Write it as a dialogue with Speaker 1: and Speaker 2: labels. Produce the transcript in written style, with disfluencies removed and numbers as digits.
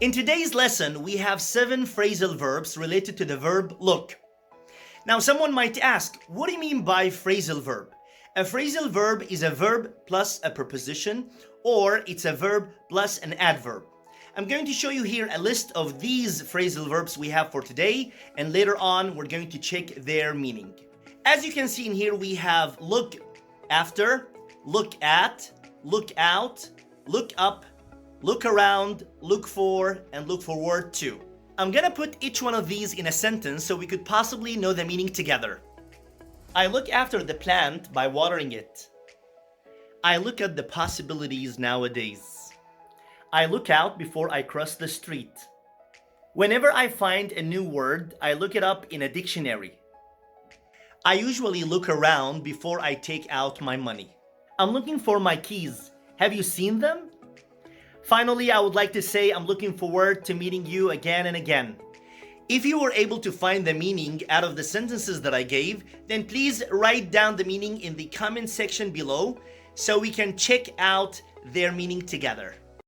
Speaker 1: In today's lesson, we have 7 phrasal verbs related to the verb look. Now, someone might ask, what do you mean by phrasal verb? A phrasal verb is a verb plus a preposition, or it's a verb plus an adverb. I'm going to show you here a list of these phrasal verbs we have for today, and later on, we're going to check their meaning. As you can see in here, we have look after, look at, look out, look up, look around, look for, and look forward to. I'm gonna put each one of these in a sentence so we could possibly know the meaning together. I look after the plant by watering it. I look at the possibilities nowadays. I look out before I cross the street. Whenever I find a new word, I look it up in a dictionary. I usually look around before I take out my money. I'm looking for my keys. Have you seen them? Finally, I would like to say I'm looking forward to meeting you again and again. If you were able to find the meaning out of the sentences that I gave, then please write down the meaning in the comment section below so we can check out their meaning together.